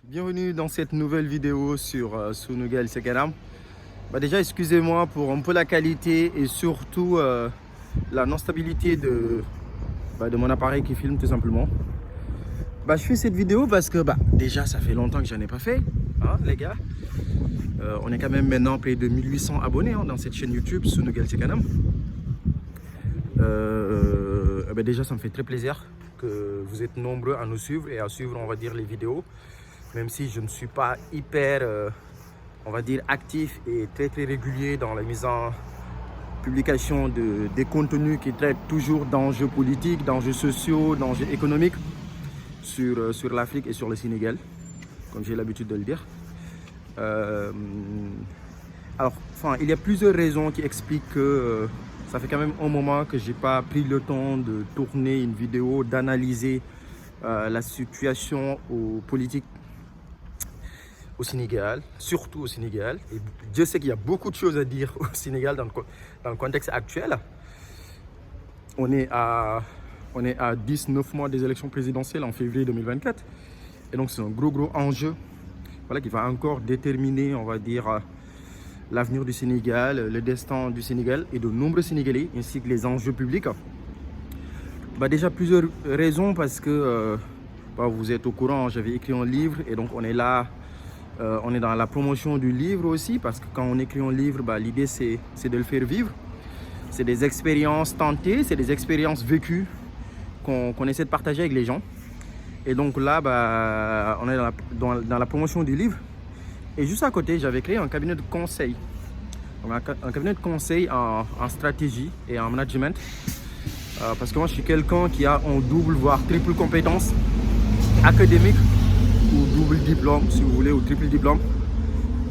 Bienvenue dans cette nouvelle vidéo sur Sunugal Sekenam. Déjà, excusez-moi pour un peu la qualité et surtout la non-stabilité de mon appareil qui filme tout simplement. Je fais cette vidéo parce que déjà, ça fait longtemps que j'en ai pas fait, hein, les gars. On est quand même maintenant près de 1800 abonnés dans cette chaîne YouTube Sunugal Sekenam. Déjà, ça me fait très plaisir que vous êtes nombreux à nous suivre et à suivre, on va dire, les vidéos. Même si je ne suis pas hyper, on va dire, actif et très régulier dans la mise en publication des contenus qui traitent toujours d'enjeux politiques, d'enjeux sociaux, d'enjeux économiques sur l'Afrique et sur le Sénégal, comme j'ai l'habitude de le dire. Il y a plusieurs raisons qui expliquent que ça fait quand même un moment que je n'ai pas pris le temps de tourner une vidéo, d'analyser la situation politique au Sénégal, surtout au Sénégal. Et Dieu sait qu'il y a beaucoup de choses à dire au Sénégal dans le contexte actuel. On est à 19 mois des élections présidentielles en février 2024. Et donc c'est un gros enjeu, voilà, qui va encore déterminer, on va dire, l'avenir du Sénégal, le destin du Sénégal et de nombreux Sénégalais, ainsi que les enjeux publics. Déjà plusieurs raisons, parce que vous êtes au courant, j'avais écrit un livre et donc on est là. On est dans la promotion du livre aussi, parce que quand on écrit un livre, l'idée c'est de le faire vivre. C'est des expériences tentées, c'est des expériences vécues qu'on essaie de partager avec les gens. Et donc là, on est dans la promotion du livre. Et juste à côté, j'avais créé un cabinet de conseil. Donc, un cabinet de conseil en stratégie et en management. Parce que moi, je suis quelqu'un qui a un double, voire triple compétence académique, ou double diplôme si vous voulez, ou triple diplôme.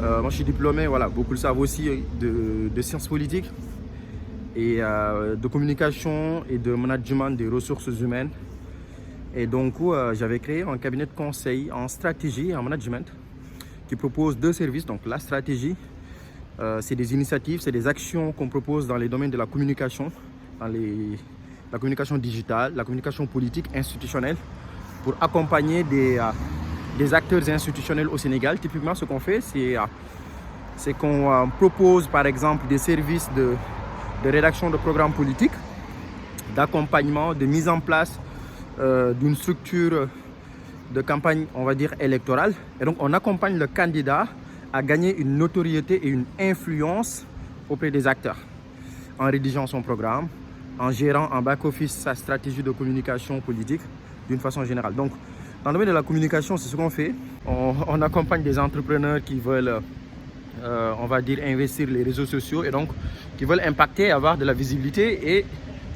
Moi je suis diplômé, voilà, beaucoup le savent aussi, de sciences politiques et de communication et de management des ressources humaines. Et donc j'avais créé un cabinet de conseil en stratégie et en management qui propose deux services. Donc la stratégie, c'est des initiatives, c'est des actions qu'on propose dans les domaines de la communication, la communication digitale, la communication politique, institutionnelle, pour accompagner des acteurs institutionnels au Sénégal. Typiquement, ce qu'on fait, c'est qu'on propose par exemple des services de rédaction de programmes politiques, d'accompagnement, de mise en place d'une structure de campagne, on va dire, électorale. Et donc, on accompagne le candidat à gagner une notoriété et une influence auprès des acteurs, en rédigeant son programme, en gérant en back-office sa stratégie de communication politique d'une façon générale. Donc, dans le domaine de la communication, c'est ce qu'on fait. On accompagne des entrepreneurs qui veulent, on va dire, investir les réseaux sociaux et donc qui veulent impacter, avoir de la visibilité et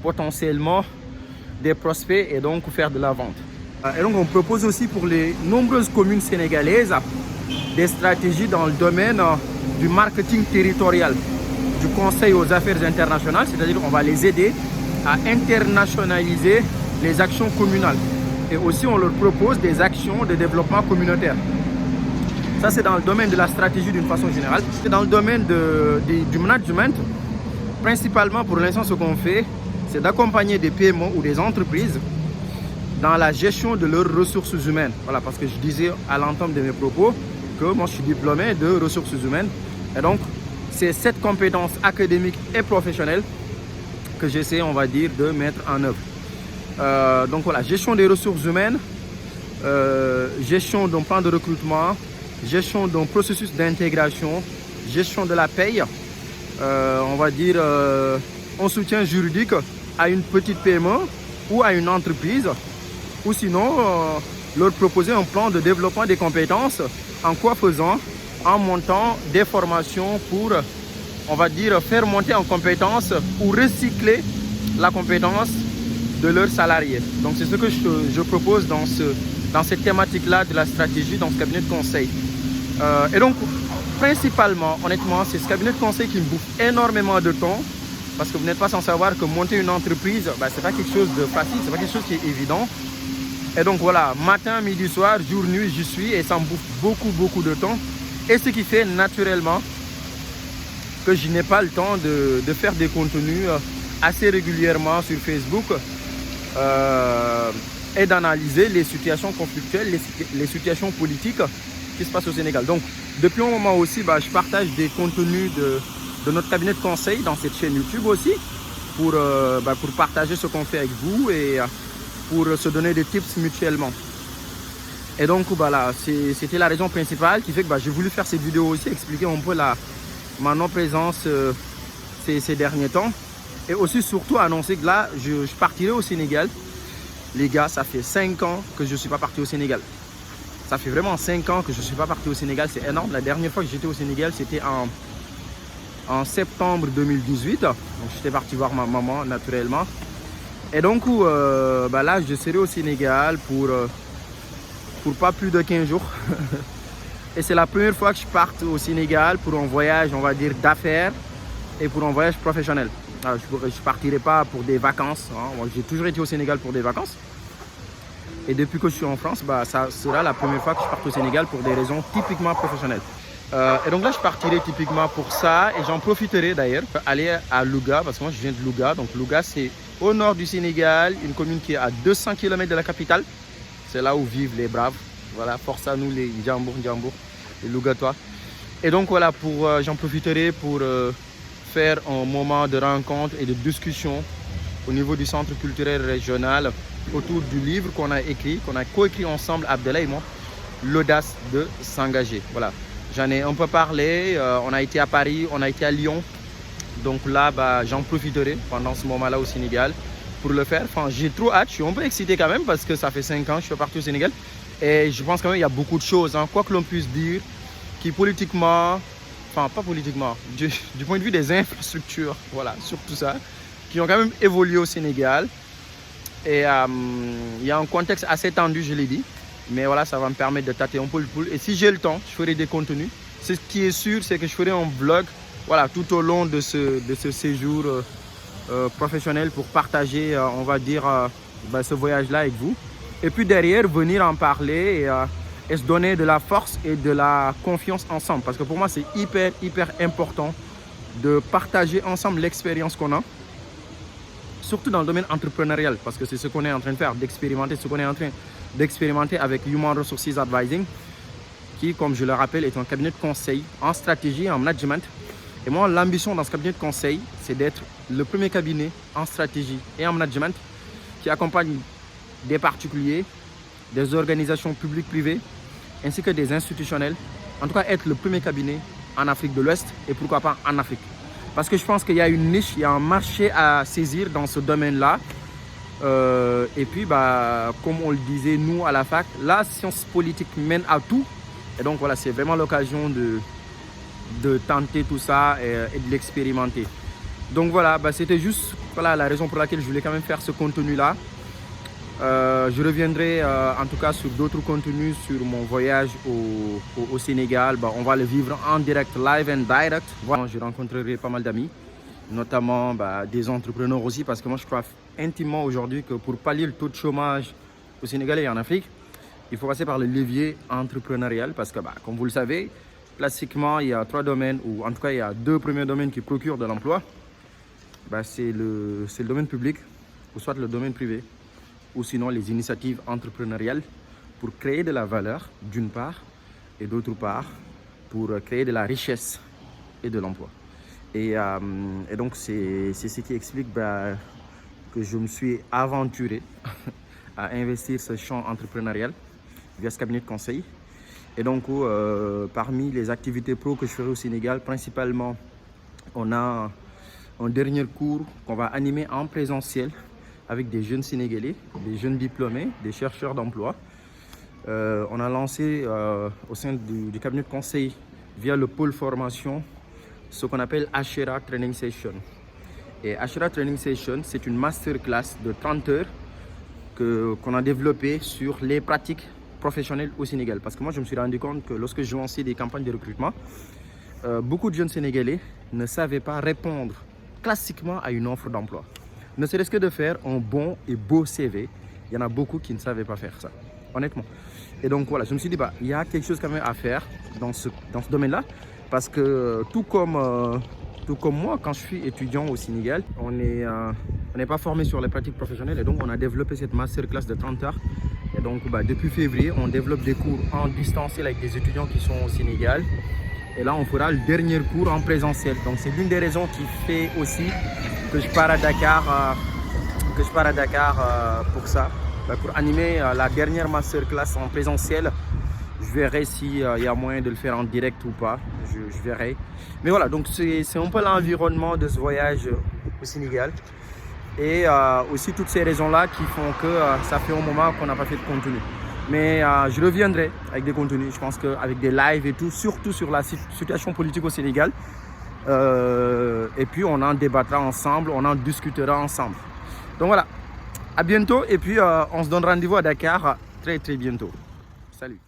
potentiellement des prospects et donc faire de la vente. Et donc on propose aussi pour les nombreuses communes sénégalaises des stratégies dans le domaine du marketing territorial, du conseil aux affaires internationales, c'est-à-dire qu'on va les aider à internationaliser les actions communales. Et aussi, on leur propose des actions de développement communautaire. Ça, c'est dans le domaine de la stratégie d'une façon générale. C'est dans le domaine du management. Principalement, pour l'instant, ce qu'on fait, c'est d'accompagner des PME ou des entreprises dans la gestion de leurs ressources humaines. Voilà, parce que je disais à l'entame de mes propos que moi, je suis diplômé de ressources humaines. Et donc, c'est cette compétence académique et professionnelle que j'essaie, on va dire, de mettre en œuvre. Donc voilà, gestion des ressources humaines, gestion d'un plan de recrutement, gestion d'un processus d'intégration, gestion de la paye, on va dire un soutien juridique à une petite PME ou à une entreprise, ou sinon leur proposer un plan de développement des compétences. En quoi faisant? En montant des formations pour, on va dire, faire monter en compétences ou recycler la compétence de leurs salariés. Donc c'est ce que je propose dans cette thématique-là de la stratégie, dans ce cabinet de conseil. Et donc, principalement, honnêtement, c'est ce cabinet de conseil qui me bouffe énormément de temps, parce que vous n'êtes pas sans savoir que monter une entreprise, c'est pas quelque chose de facile, c'est pas quelque chose qui est évident. Et donc voilà, matin, midi, soir, jour, nuit, j'y suis et ça me bouffe beaucoup de temps. Et ce qui fait naturellement que je n'ai pas le temps de faire des contenus assez régulièrement sur Facebook. et d'analyser les situations conflictuelles, les situations politiques qui se passent au Sénégal. Donc, depuis un moment aussi, je partage des contenus de notre cabinet de conseil dans cette chaîne YouTube aussi pour partager ce qu'on fait avec vous et pour se donner des tips mutuellement. Et donc, voilà, c'était la raison principale qui fait que j'ai voulu faire cette vidéo aussi, expliquer un peu ma non-présence ces derniers temps. Et aussi, surtout, annoncer que là, je partirai au Sénégal. Les gars, ça fait 5 ans que je ne suis pas parti au Sénégal. Ça fait vraiment 5 ans que je ne suis pas parti au Sénégal. C'est énorme. La dernière fois que j'étais au Sénégal, c'était en septembre 2018. Donc, j'étais parti voir ma maman, naturellement. Et donc, là, je serai au Sénégal pour pas plus de 15 jours. Et c'est la première fois que je parte au Sénégal pour un voyage, on va dire, d'affaires et pour un voyage professionnel. Alors, je ne partirai pas pour des vacances. Hein. J'ai toujours été au Sénégal pour des vacances. Et depuis que je suis en France, ça sera la première fois que je parte au Sénégal pour des raisons typiquement professionnelles. Et donc là, je partirai typiquement pour ça. Et j'en profiterai d'ailleurs pour aller à Louga, parce que moi, je viens de Louga. Donc Louga, c'est au nord du Sénégal, une commune qui est à 200 km de la capitale. C'est là où vivent les braves. Voilà, force à nous les Djambour, les Lougatois. Et donc voilà, j'en profiterai pour faire un moment de rencontre et de discussion au niveau du centre culturel régional autour du livre qu'on a coécrit ensemble, Abdallah et moi, L'audace de s'engager. Voilà, j'en ai un peu parlé. On a été à Paris, on a été à Lyon. Donc là, j'en profiterai pendant ce moment-là au Sénégal pour le faire. Enfin, j'ai trop hâte, je suis un peu excité quand même parce que ça fait 5 ans que je suis parti au Sénégal. Et je pense quand même qu'il y a beaucoup de choses, hein, quoi que l'on puisse dire, qui politiquement, enfin pas politiquement, du point de vue des infrastructures, voilà, surtout ça, qui ont quand même évolué au Sénégal. Et il y a un contexte assez tendu, je l'ai dit. Mais voilà, ça va me permettre de tâter un peu le pouls. Et si j'ai le temps, je ferai des contenus. Ce qui est sûr, c'est que je ferai un vlog, voilà, tout au long de ce séjour professionnel pour partager, on va dire, ce voyage-là avec vous. Et puis derrière, venir en parler et se donner de la force et de la confiance ensemble. Parce que pour moi, c'est hyper important de partager ensemble l'expérience qu'on a. Surtout dans le domaine entrepreneurial, parce que c'est ce qu'on est en train de faire, d'expérimenter ce qu'on est en train d'expérimenter avec Human Resources Advising, qui, comme je le rappelle, est un cabinet de conseil en stratégie et en management. Et moi, l'ambition dans ce cabinet de conseil, c'est d'être le premier cabinet en stratégie et en management qui accompagne des particuliers, des organisations publiques privées, ainsi que des institutionnels. En tout cas, être le premier cabinet en Afrique de l'Ouest et pourquoi pas en Afrique. Parce que je pense qu'il y a une niche, il y a un marché à saisir dans ce domaine-là. Et puis, comme on le disait, nous, à la fac, la science politique mène à tout. Et donc, voilà, c'est vraiment l'occasion de tenter tout ça et de l'expérimenter. Donc, voilà, c'était juste la raison pour laquelle je voulais quand même faire ce contenu-là. Je reviendrai en tout cas sur d'autres contenus sur mon voyage au Sénégal. On va le vivre en direct, live and direct. Voilà, je rencontrerai pas mal d'amis, notamment des entrepreneurs aussi, parce que moi je crois intimement aujourd'hui que pour pallier le taux de chômage au Sénégal et en Afrique, il faut passer par le levier entrepreneurial parce que comme vous le savez, classiquement il y a 3 domaines, ou en tout cas il y a 2 premiers domaines qui procurent de l'emploi. C'est le domaine public ou soit le domaine privé, ou sinon les initiatives entrepreneuriales pour créer de la valeur d'une part et d'autre part pour créer de la richesse et de l'emploi. Et donc c'est ce qui explique que je me suis aventuré à investir ce champ entrepreneurial via ce cabinet de conseil. Et donc parmi les activités pro que je ferai au Sénégal, principalement on a un dernier cours qu'on va animer en présentiel avec des jeunes Sénégalais, des jeunes diplômés, des chercheurs d'emploi. On a lancé au sein du cabinet de conseil via le pôle formation ce qu'on appelle Ashera Training Session. Et Ashera Training Session, c'est une masterclass de 30 heures qu'on a développée sur les pratiques professionnelles au Sénégal. Parce que moi, je me suis rendu compte que lorsque je lançais des campagnes de recrutement, beaucoup de jeunes Sénégalais ne savaient pas répondre classiquement à une offre d'emploi. Ne serait-ce que de faire un bon et beau CV, il y en a beaucoup qui ne savaient pas faire ça, honnêtement. Et donc voilà, je me suis dit, il y a quelque chose quand même à faire dans ce domaine-là. Parce que tout comme moi, quand je suis étudiant au Sénégal, on est on n'est pas formé sur les pratiques professionnelles et donc on a développé cette masterclass de 30 heures. Et donc depuis février, on développe des cours en distanciel avec des étudiants qui sont au Sénégal. Et là, on fera le dernier cours en présentiel. Donc c'est l'une des raisons qui fait aussi que je pars à Dakar, pour ça, pour animer la dernière masterclass en présentiel. Je verrai s'il y a moyen de le faire en direct ou pas, je verrai. Mais voilà, donc c'est un peu l'environnement de ce voyage au Sénégal. Et aussi toutes ces raisons-là qui font que ça fait un moment qu'on n'a pas fait de contenu. Mais je reviendrai avec des contenus, je pense qu'avec des lives et tout, surtout sur la situation politique au Sénégal. Et puis on en débattra ensemble, on en discutera ensemble. Donc voilà, à bientôt et puis on se donne rendez-vous à Dakar très bientôt. Salut.